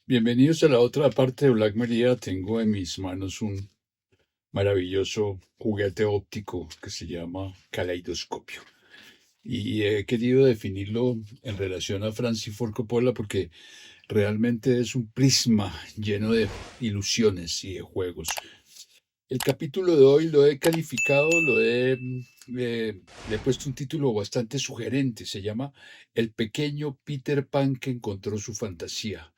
Bienvenidos a la otra parte de Black Maria. Tengo en mis manos un maravilloso juguete óptico que se llama caleidoscopio. Y he querido definirlo en relación a Francis Ford Coppola porque realmente es un prisma lleno de ilusiones y de juegos. El capítulo de hoy lo he calificado, le he puesto un título bastante sugerente. Se llama El pequeño Peter Pan que encontró su fantasía.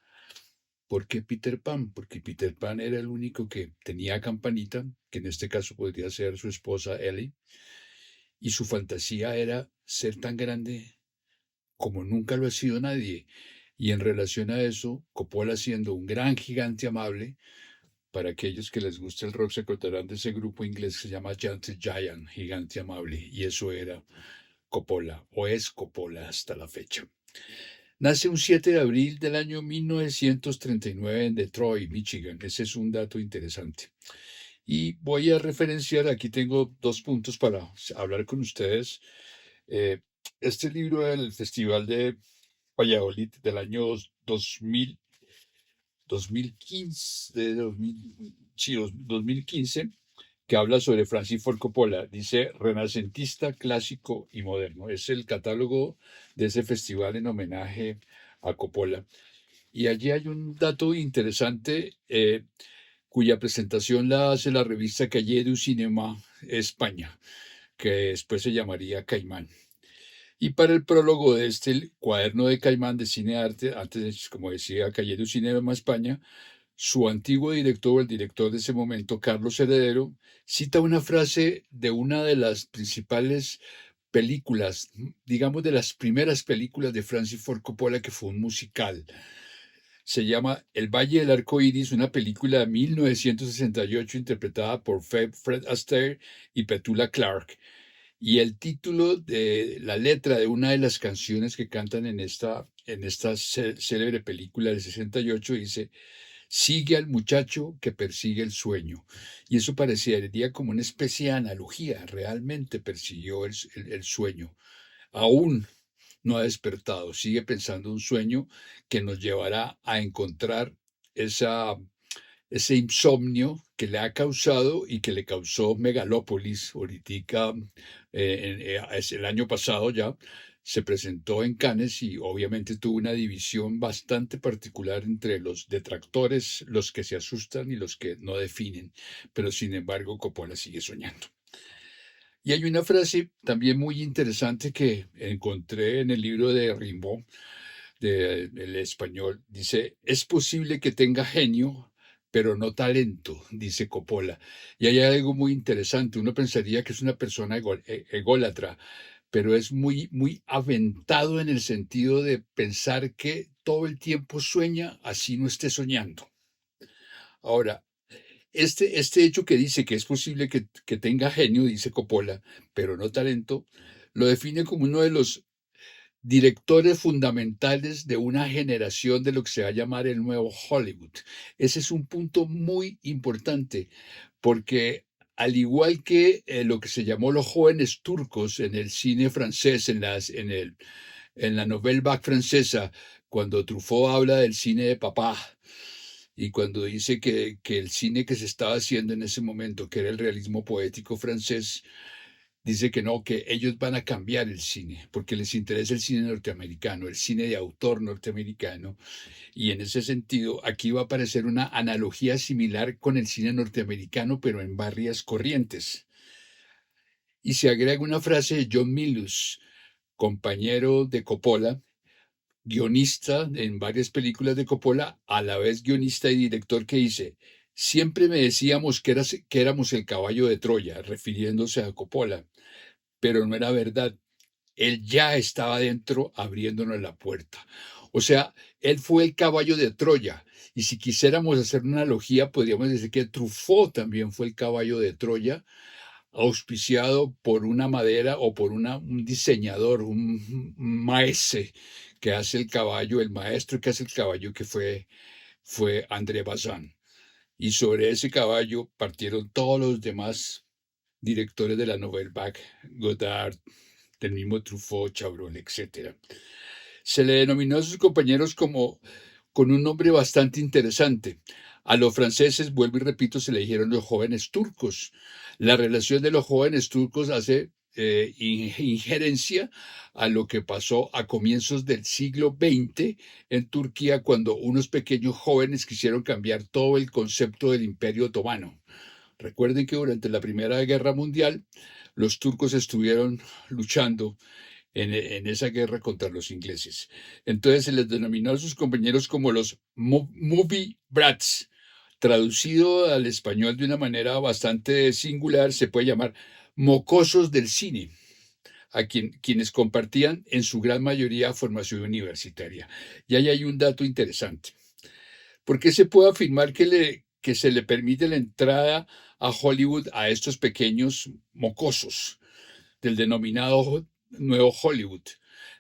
¿Por qué Peter Pan? Porque Peter Pan era el único que tenía campanita, que en este caso podría ser su esposa Ellie, y su fantasía era ser tan grande como nunca lo ha sido nadie. Y en relación a eso, Coppola siendo un gran gigante amable, para aquellos que les gusta el rock se acordarán de ese grupo inglés que se llama Gentle Giant, gigante amable, y eso era Coppola, o es Coppola hasta la fecha. Nace un 7 de abril del año 1939 en Detroit, Michigan. Ese es un dato interesante. Y voy a referenciar, aquí tengo dos puntos para hablar con ustedes. Eh, este libro del Festival de Valladolid del año 2000, 2015, de 2000, sí, 2015, que habla sobre Francis Ford Coppola. Dice renacentista, clásico y moderno. Es el catálogo de ese festival en homenaje a Coppola. Y allí hay un dato interesante cuya presentación la hace la revista Cahiers du Cinéma España, que después se llamaría Caimán. Y para el prólogo de este cuaderno de Caimán de Cine Arte, antes, como decía, Cahiers du Cinéma España, su antiguo director, el director de ese momento, Carlos Heredero, cita una frase de una de las principales películas, digamos de las primeras películas de Francis Ford Coppola, que fue un musical. Se llama El Valle del Arco Iris, una película de 1968 interpretada por Fred Astaire y Petula Clark. Y el título de la letra de una de las canciones que cantan en esta célebre película del 68 dice: sigue al muchacho que persigue el sueño. Y eso parecería como una especie de analogía. Realmente persiguió el sueño. Aún no ha despertado, sigue pensando un sueño que nos llevará a encontrar esa, ese insomnio que le ha causado y que le causó Megalópolis. Ahorita, es el año pasado ya, se presentó en Cannes y obviamente tuvo una división bastante particular entre los detractores, los que se asustan y los que no definen. Pero sin embargo, Coppola sigue soñando. Y hay una frase también muy interesante que encontré en el libro de Rimbaud, del español. Dice: es posible que tenga genio, pero no talento, dice Coppola. Y hay algo muy interesante. Uno pensaría que es una persona ególatra, pero es muy, muy aventado en el sentido de pensar que todo el tiempo sueña, así no esté soñando. Ahora, este hecho que dice que es posible que tenga genio, dice Coppola, pero no talento, lo define como uno de los directores fundamentales de una generación de lo que se va a llamar el nuevo Hollywood. Ese es un punto muy importante porque al igual que lo que se llamó los jóvenes turcos en el cine francés, en la Nouvelle Vague francesa, cuando Truffaut habla del cine de papá, y cuando dice que el cine que se estaba haciendo en ese momento, que era el realismo poético francés, dice que no, que ellos van a cambiar el cine, porque les interesa el cine norteamericano, el cine de autor norteamericano. Y en ese sentido, aquí va a aparecer una analogía similar con el cine norteamericano, pero en varias corrientes. Y se agrega una frase de John Milius, compañero de Coppola, guionista en varias películas de Coppola, a la vez guionista y director, que dice: siempre me decíamos que éramos el caballo de Troya, refiriéndose a Coppola, pero no era verdad. Él ya estaba dentro abriéndonos la puerta. O sea, él fue el caballo de Troya. Y si quisiéramos hacer una analogía, podríamos decir que Truffaut también fue el caballo de Troya, auspiciado por una madera o por un diseñador, un maese que hace el caballo, el maestro que hace el caballo, que fue André Bazin. Y sobre ese caballo partieron todos los demás directores de la Nouvelle Vague, Godard, del mismo Truffaut, Chabrol, etc. Se le denominó a sus compañeros como con un nombre bastante interesante. A los franceses, vuelvo y repito, se le dijeron los jóvenes turcos. La relación de los jóvenes turcos hace injerencia a lo que pasó a comienzos del siglo XX en Turquía, cuando unos pequeños jóvenes quisieron cambiar todo el concepto del Imperio Otomano. Recuerden que durante la Primera Guerra Mundial los turcos estuvieron luchando en esa guerra contra los ingleses. Entonces se les denominó a sus compañeros como los movie brats. Traducido al español de una manera bastante singular, se puede llamar mocosos del cine, quienes compartían en su gran mayoría formación universitaria. Y ahí hay un dato interesante. ¿Por qué se puede afirmar que se le permite la entrada a Hollywood a estos pequeños mocosos del denominado Nuevo Hollywood,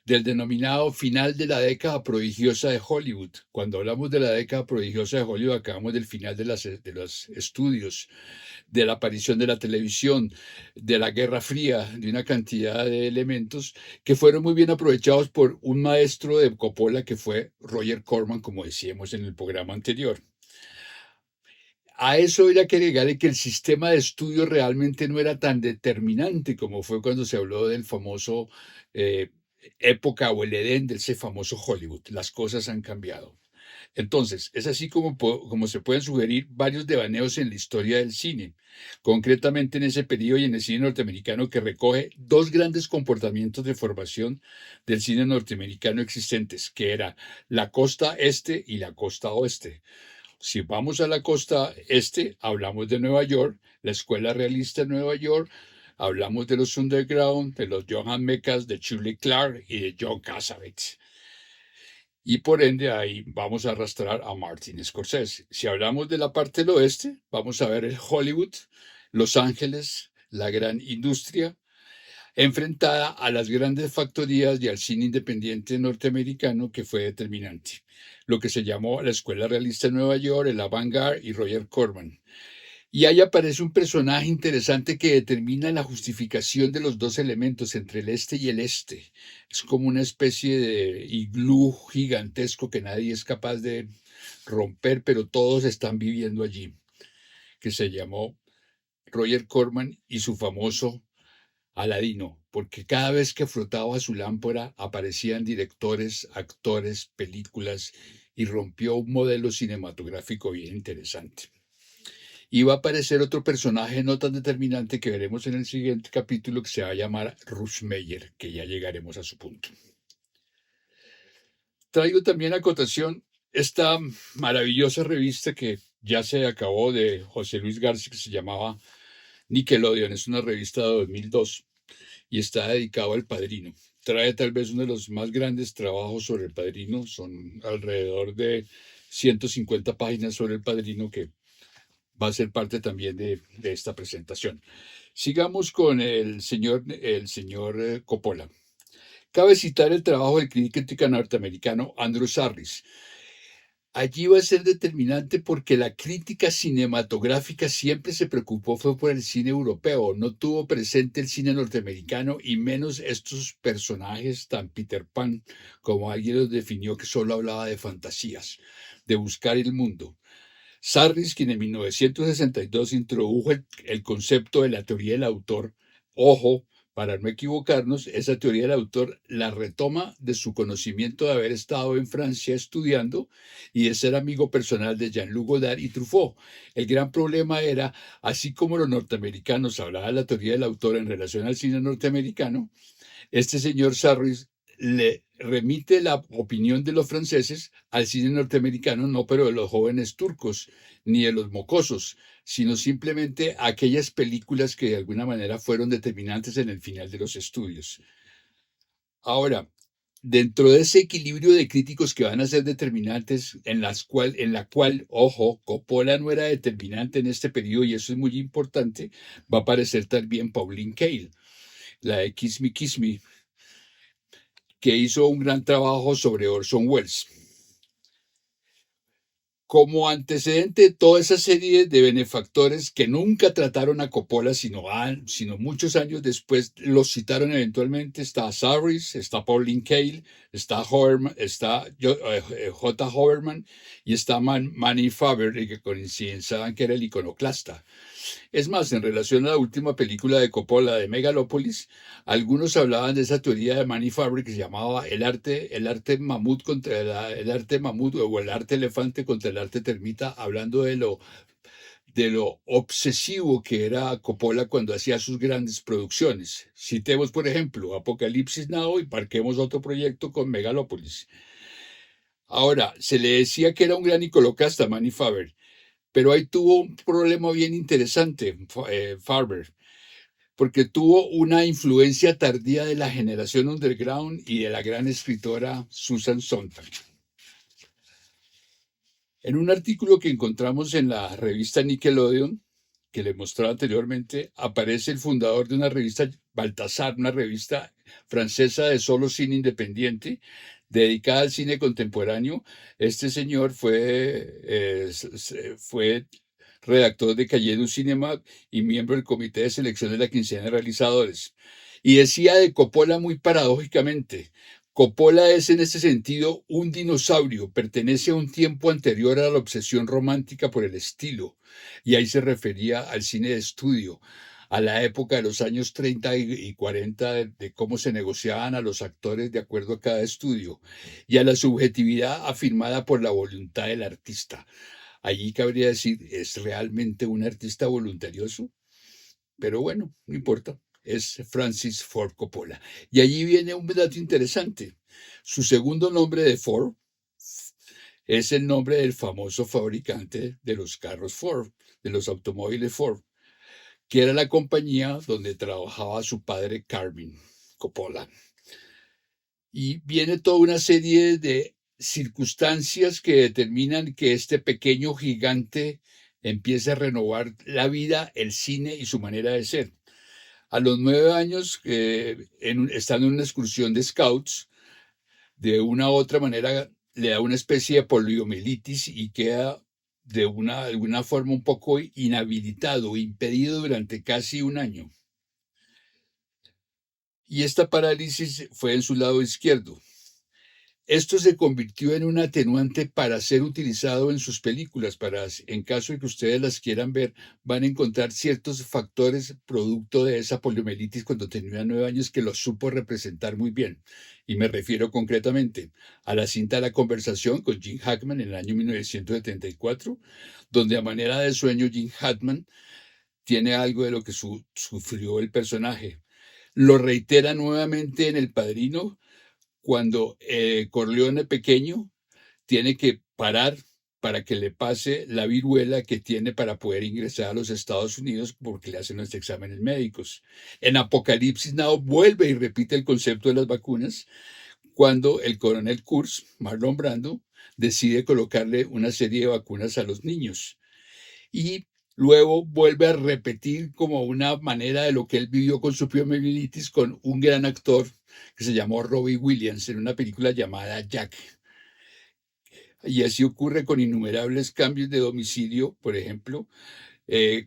del denominado final de la década prodigiosa de Hollywood? Cuando hablamos de la década prodigiosa de Hollywood, acabamos del final de los estudios, de la aparición de la televisión, de la Guerra Fría, de una cantidad de elementos que fueron muy bien aprovechados por un maestro de Coppola que fue Roger Corman, como decíamos en el programa anterior. A eso habría que agregarle que el sistema de estudio realmente no era tan determinante como fue cuando se habló del famoso época o el Edén de ese famoso Hollywood. Las cosas han cambiado. Entonces, es así como se pueden sugerir varios devaneos en la historia del cine, concretamente en ese periodo y en el cine norteamericano, que recoge dos grandes comportamientos de formación del cine norteamericano existentes, que era la costa este y la costa oeste. Si vamos a la costa este, hablamos de Nueva York, la escuela realista de Nueva York, hablamos de los underground, de los Johann Mekas, de Shirley Clark y de John Cassavetes. Y por ende ahí vamos a arrastrar a Martin Scorsese. Si hablamos de la parte del oeste, vamos a ver el Hollywood, Los Ángeles, la gran industria, enfrentada a las grandes factorías y al cine independiente norteamericano, que fue determinante. Lo que se llamó la Escuela Realista de Nueva York, el Avant-Garde y Roger Corman. Y ahí aparece un personaje interesante que determina la justificación de los dos elementos entre el este y el este. Es como una especie de iglú gigantesco que nadie es capaz de romper, pero todos están viviendo allí, que se llamó Roger Corman y su famoso Aladino, porque cada vez que frotaba su lámpara aparecían directores, actores, películas y rompió un modelo cinematográfico bien interesante. Y va a aparecer otro personaje no tan determinante que veremos en el siguiente capítulo, que se va a llamar Russ Meyer, que ya llegaremos a su punto. Traigo también a cotación esta maravillosa revista que ya se acabó de José Luis García, que se llamaba Nickelodeon. Es una revista de 2002 y está dedicado al Padrino. Trae tal vez uno de los más grandes trabajos sobre el Padrino. Son alrededor de 150 páginas sobre el Padrino que va a ser parte también de esta presentación. Sigamos con el señor Coppola. Cabe citar el trabajo del crítico norteamericano Andrew Sarris. Allí va a ser determinante porque la crítica cinematográfica siempre se preocupó fue por el cine europeo, no tuvo presente el cine norteamericano y menos estos personajes tan Peter Pan, como alguien los definió, que solo hablaba de fantasías, de buscar el mundo. Sarris, quien en 1962 introdujo el concepto de la teoría del autor, ojo, para no equivocarnos, esa teoría del autor la retoma de su conocimiento de haber estado en Francia estudiando y de ser amigo personal de Jean-Luc Godard y Truffaut. El gran problema era, así como los norteamericanos hablaban de la teoría del autor en relación al cine norteamericano, este señor Sarris le remite la opinión de los franceses al cine norteamericano, no pero de los jóvenes turcos ni de los mocosos, sino simplemente a aquellas películas que de alguna manera fueron determinantes en el final de los estudios. Ahora, dentro de ese equilibrio de críticos que van a ser determinantes, en la cual, ojo, Coppola no era determinante en este periodo y eso es muy importante, va a aparecer también Pauline Kael, la de Kiss Me, Kiss Me, que hizo un gran trabajo sobre Orson Welles. Como antecedente de toda esa serie de benefactores que nunca trataron a Coppola, sino muchos años después los citaron eventualmente, está Saris, está Pauline Kael, está J. Hoverman y está Manny Faber, que coincidenzaban que era el iconoclasta. Es más, en relación a la última película de Coppola, de Megalópolis, algunos hablaban de esa teoría de Manny Fabric que se llamaba el arte mamut contra el arte mamut o el arte elefante contra el arte termita, hablando de lo obsesivo que era Coppola cuando hacía sus grandes producciones. Citemos, por ejemplo, Apocalipsis Now y parquemos otro proyecto con Megalópolis. Ahora, se le decía que era un gran iconoclasta, Manny Faber, pero ahí tuvo un problema bien interesante, Farber, porque tuvo una influencia tardía de la generación underground y de la gran escritora Susan Sontag. En un artículo que encontramos en la revista Nickelodeon, que le mostraba anteriormente, aparece el fundador de una revista, Baltasar, una revista francesa de solo cine independiente, dedicada al cine contemporáneo. Este señor fue redactor de Cahiers du Cinéma y miembro del comité de selección de la quincena de realizadores. Y decía de Coppola muy paradójicamente: Coppola es en ese sentido un dinosaurio, pertenece a un tiempo anterior a la obsesión romántica por el estilo, y ahí se refería al cine de estudio, a la época de los años 30 y 40, de cómo se negociaban a los actores de acuerdo a cada estudio, y a la subjetividad afirmada por la voluntad del artista. Allí cabría decir, ¿es realmente un artista voluntarioso? Pero bueno, no importa. Es Francis Ford Coppola. Y allí viene un dato interesante. Su segundo nombre de Ford es el nombre del famoso fabricante de los carros Ford, de los automóviles Ford, que era la compañía donde trabajaba su padre Carmine Coppola. Y viene toda una serie de circunstancias que determinan que este pequeño gigante empiece a renovar la vida, el cine y su manera de ser. A los 9 años, estando en una excursión de scouts, de una u otra manera le da una especie de poliomielitis y queda de alguna forma un poco inhabilitado, impedido durante casi un año. Y esta parálisis fue en su lado izquierdo. Esto se convirtió en un atenuante para ser utilizado en sus películas. En caso de que ustedes las quieran ver, van a encontrar ciertos factores producto de esa poliomielitis cuando tenía 9 años que los supo representar muy bien. Y me refiero concretamente a la cinta La Conversación con Gene Hackman en el año 1974, donde a manera de sueño Gene Hackman tiene algo de lo que sufrió el personaje. Lo reitera nuevamente en El Padrino, cuando Corleone pequeño tiene que parar para que le pase la viruela que tiene para poder ingresar a los Estados Unidos porque le hacen los exámenes médicos. En Apocalipsis Now vuelve y repite el concepto de las vacunas cuando el coronel Kurtz, Marlon Brando, decide colocarle una serie de vacunas a los niños. Y luego vuelve a repetir como una manera de lo que él vivió con su poliomielitis con un gran actor que se llamó Robbie Williams en una película llamada Jack. Y así ocurre con innumerables cambios de domicilio, por ejemplo,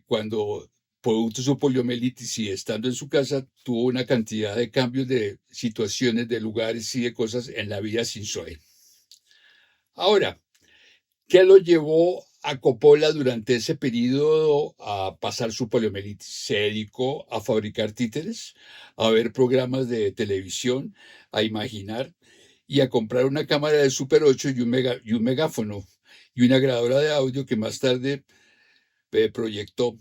cuando producto de su poliomielitis y estando en su casa, tuvo una cantidad de cambios de situaciones, de lugares y de cosas en la vida sin Zoe. Ahora, ¿qué lo llevó a Coppola durante ese periodo a pasar su poliomielitis? Se dedicó a fabricar títeres, a ver programas de televisión, a imaginar y a comprar una cámara de Super 8 y un megáfono y una grabadora de audio que más tarde proyectó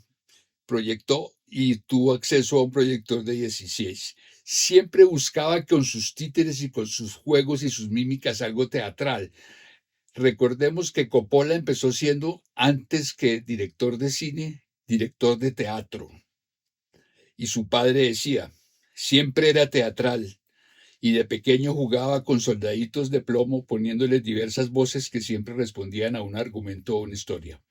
y tuvo acceso a un proyector de 16. Siempre buscaba con sus títeres y con sus juegos y sus mímicas algo teatral. Recordemos que Coppola empezó siendo, antes que director de cine, director de teatro. Y su padre decía, siempre era teatral, y de pequeño jugaba con soldaditos de plomo poniéndoles diversas voces que siempre respondían a un argumento o una historia.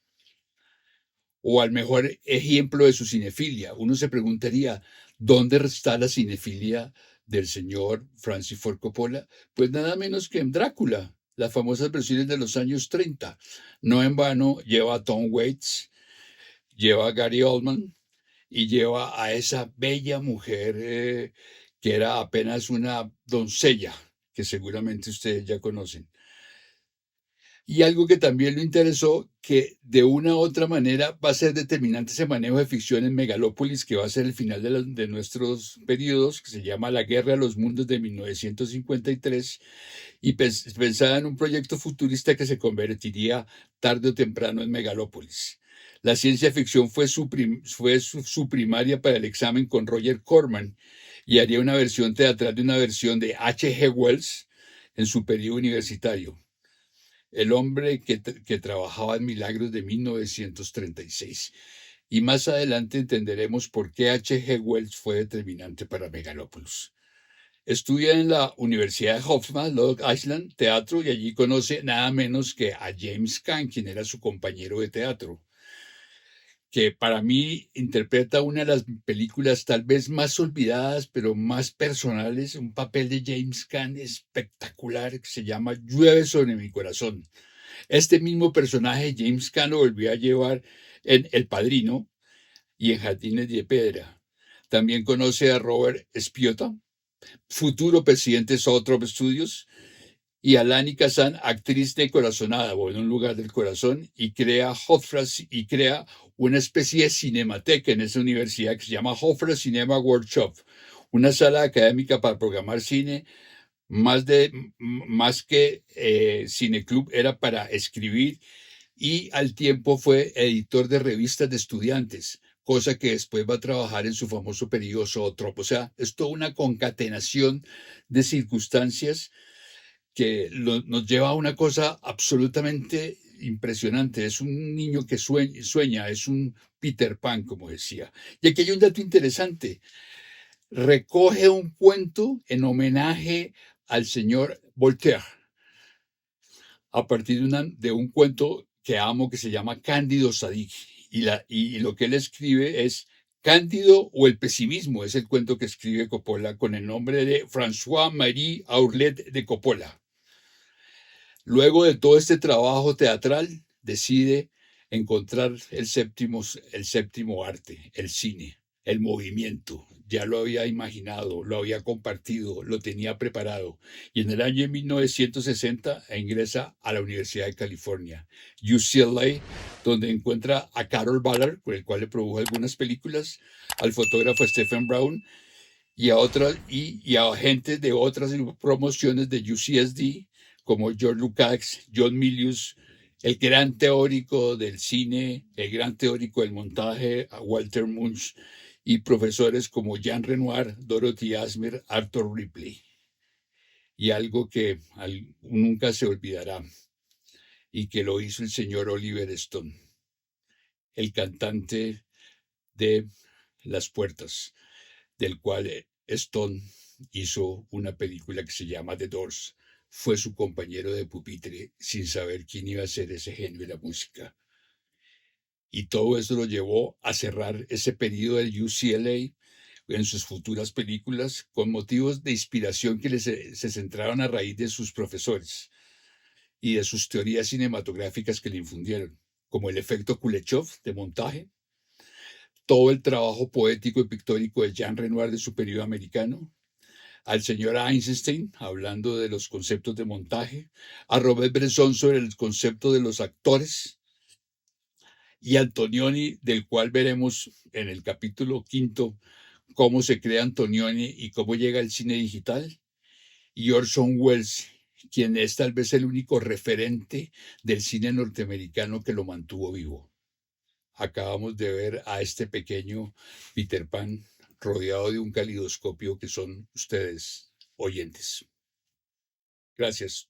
O al mejor ejemplo de su cinefilia. Uno se preguntaría, ¿dónde está la cinefilia del señor Francis Ford Coppola? Pues nada menos que en Drácula. las famosas versiones de los años 30. No en vano lleva a Tom Waits, lleva a Gary Oldman y lleva a esa bella mujer que era apenas una doncella, que seguramente ustedes ya conocen. Y algo que también lo interesó, que de una u otra manera va a ser determinante ese manejo de ficción en Megalópolis, que va a ser el final de nuestros periodos, que se llama La Guerra de los Mundos de 1953, y pensaba en un proyecto futurista que se convertiría tarde o temprano en Megalópolis. La ciencia ficción fue su primaria para el examen con Roger Corman y haría una versión teatral de una versión de H. G. Wells en su periodo universitario. El hombre que trabajaba en Milagros de 1936. Y más adelante entenderemos por qué H. G. Wells fue determinante para Megalópolis. Estudia en la Universidad de Hoffman, Long Island, teatro, y allí conoce nada menos que a James Caan, quien era su compañero de teatro, que para mí interpreta una de las películas tal vez más olvidadas, pero más personales, un papel de James Caan espectacular que se llama Llueve sobre mi corazón. Este mismo personaje, James Caan, lo volvió a llevar en El Padrino y en Jardines de Piedra. También conoce a Robert Spiota, futuro presidente de Southrop Studios, y a Lani Kazan, actriz de Corazonada, o en un lugar del corazón, y crea y crea una especie de cinemateca en esa universidad que se llama Hofstra Cinema Workshop, una sala académica para programar cine, más que cineclub, era para escribir, y al tiempo fue editor de revistas de estudiantes, cosa que después va a trabajar en su famoso periodo Zoetrope. O sea, es toda una concatenación de circunstancias que nos lleva a una cosa absolutamente impresionante. Es un niño que sueña, es un Peter Pan, como decía. Y aquí hay un dato interesante. Recoge un cuento en homenaje al señor Voltaire, a partir de un cuento que amo que se llama Cándido Sadig. Y lo que él escribe es Cándido o el pesimismo, es el cuento que escribe Coppola con el nombre de François-Marie Aurlet de Coppola. Luego de todo este trabajo teatral, decide encontrar el séptimo arte, el cine, el movimiento. Ya lo había imaginado, lo había compartido, lo tenía preparado. Y en el año 1960 ingresa a la Universidad de California, UCLA, donde encuentra a Carol Ballard, con el cual le produjo algunas películas, al fotógrafo Stephen Brown y a gente de otras promociones de UCSD, como George Lukács, John Milius, el gran teórico del cine, el gran teórico del montaje, Walter Munch, y profesores como Jean Renoir, Dorothy Asmer, Arthur Ripley. Y algo que nunca se olvidará, y que lo hizo el señor Oliver Stone, el cantante de Las Puertas, del cual Stone hizo una película que se llama The Doors. Fue su compañero de pupitre sin saber quién iba a ser ese genio de la música. Y todo eso lo llevó a cerrar ese periodo del UCLA en sus futuras películas con motivos de inspiración que se centraron a raíz de sus profesores y de sus teorías cinematográficas que le infundieron, como el efecto Kuleshov de montaje, todo el trabajo poético y pictórico de Jean Renoir de su periodo americano, al señor Einstein hablando de los conceptos de montaje, a Robert Bresson sobre el concepto de los actores, y Antonioni, del cual veremos en el capítulo 5 cómo se crea Antonioni y cómo llega el cine digital, y Orson Welles, quien es tal vez el único referente del cine norteamericano que lo mantuvo vivo. Acabamos de ver a este pequeño Peter Pan rodeado de un calidoscopio que son ustedes, oyentes. Gracias.